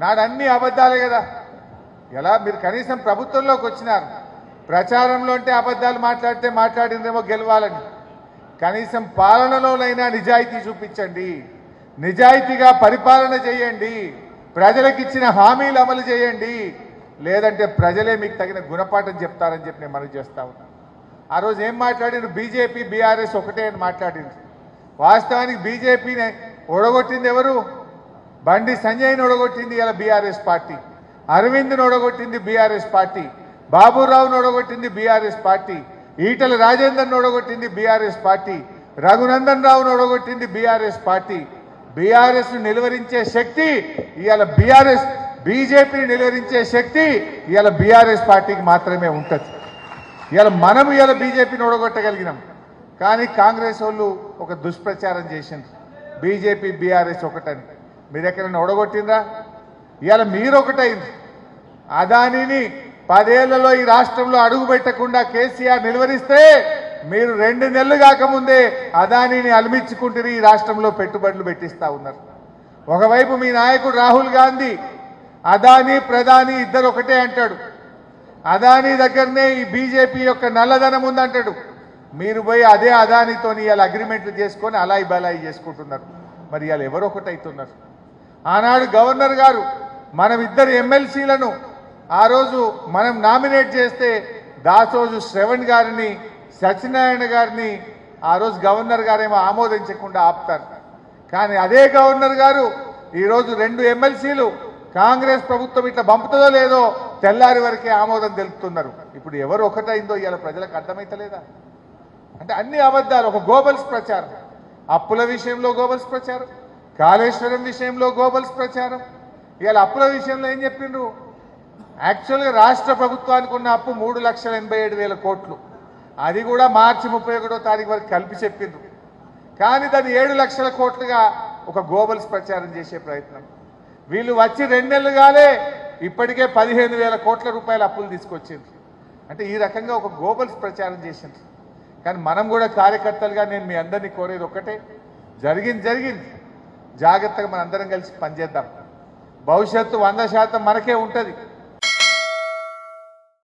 నాడు అన్ని అబద్ధాలే కదా. ఎలా మీరు కనీసం ప్రభుత్వంలోకి వచ్చినారు, ప్రచారంలో అంటే అబద్ధాలు మాట్లాడితే మాట్లాడిందేమో గెలవాలని, కనీసం పాలనలోనైనా నిజాయితీ చూపించండి, నిజాయితీగా పరిపాలన చేయండి, ప్రజలకు ఇచ్చిన హామీలు అమలు చేయండి, లేదంటే ప్రజలే మీకు తగిన గుణపాఠం చెప్తారని చెప్పి నేను మనవి చేస్తా ఉన్నాను. ఆ రోజు ఏం మాట్లాడినారు, బీజేపీ బీఆర్ఎస్ ఒకటే అని మాట్లాడింది. వాస్తవానికి బీజేపీని ఓడగొట్టింది ఎవరు? బండి సంజయ్ని ఓడగొట్టింది ఇలా బీఆర్ఎస్ పార్టీ, అరవింద్ని ఓడగొట్టింది బీఆర్ఎస్ పార్టీ, బాబురావును ఓడగొట్టింది బీఆర్ఎస్ పార్టీ, ఈటల రాజేందర్ను ఓడగొట్టింది బీఆర్ఎస్ పార్టీ, రఘునందన్ రావును ఓడగొట్టింది బీఆర్ఎస్ పార్టీ. బీఆర్ఎస్ ను నిలువరించే శక్తి ఇవాళ బీజేపీని నిలువరించే శక్తి ఇవాళ బీఆర్ఎస్ పార్టీకి మాత్రమే ఉంటుంది. మనం ఇవాళ బీజేపీని ఓడగొట్టగలిగినాం. కానీ కాంగ్రెస్ వాళ్ళు ఒక దుష్ప్రచారం చేసింది, బీజేపీ బీఆర్ఎస్ ఒకటని. మీరు ఎక్కడైనా ఓడగొట్టిందా? ఇవాళ మీరు ఒకటైంది. అదానిని 10 ఏళ్లలో ఈ రాష్ట్రంలో అడుగు పెట్టకుండా కేసీఆర్ నిలువరిస్తే మీరు 2 నెలలు కాకముందే అదానిని అలిమించుకుంటూ ఈ రాష్ట్రంలో పెట్టుబడులు పెట్టిస్తా ఉన్నారు. ఒకవైపు మీ నాయకుడు రాహుల్ గాంధీ అదాని ప్రధాని ఇద్దరు ఒకటే అంటాడు, అదాని దగ్గరనే ఈ బీజేపీ యొక్క నల్లధనం ఉందంటాడు. మీరు పోయి అదే అదానితోని ఇవాళ అగ్రిమెంట్లు చేసుకొని అలాయి బలాయి చేసుకుంటున్నారు. మరి ఇవాళ ఎవరు ఒకటైతున్నారు? ఆనాడు గవర్నర్ గారు మనం ఇద్దరు ఎమ్మెల్సీలను ఆ రోజు మనం నామినేట్ చేస్తే దాసోజు శ్రవణ్ గారిని, సత్యనారాయణ గారిని ఆ రోజు గవర్నర్ గారేమో ఆమోదించకుండా ఆపుతారు. కానీ అదే గవర్నర్ గారు ఈరోజు 2 ఎమ్మెల్సీలు కాంగ్రెస్ ప్రభుత్వం ఇట్లా పంపుతుందో లేదో తెల్లారి వరకే ఆమోదం తెలుపుతున్నారు. ఇప్పుడు ఎవరు ఒకటైందో ఇవాళ ప్రజలకు అర్థమైతలేదా? అంటే అన్ని అబద్ధాలు, ఒక గోబల్స్ ప్రచారం. అప్పుల విషయంలో గోబల్స్ ప్రచారం, కాళేశ్వరం విషయంలో గోబల్స్ ప్రచారం. ఇవాళ అప్పుల విషయంలో ఏం చెప్పిండ్రు? యాక్చువల్గా రాష్ట్ర ప్రభుత్వానికి ఉన్న అప్పు 3,87,000 కోట్లు. అది కూడా మార్చి 31వ తారీఖు వరకు కలిపి చెప్పిండ్రు. కానీ దాన్ని 7 లక్షల కోట్లుగా ఒక గోబల్స్ ప్రచారం చేసే ప్రయత్నం. వీళ్ళు వచ్చి 2 నెలలు కాలే ఇప్పటికే 15,000 కోట్ల రూపాయల అప్పులు తీసుకొచ్చిండ్రు. అంటే ఈ రకంగా ఒక గోబల్స్ ప్రచారం చేసిండ్రు. కానీ మనం కూడా కార్యకర్తలుగా నేను మీ అందరినీ కోరేది ఒక్కటే, జరిగింది జాగ్రత్తగా మన అందరం కలిసి పనిచేద్దాం. భవిష్యత్తు 100% మనకే ఉంటుంది.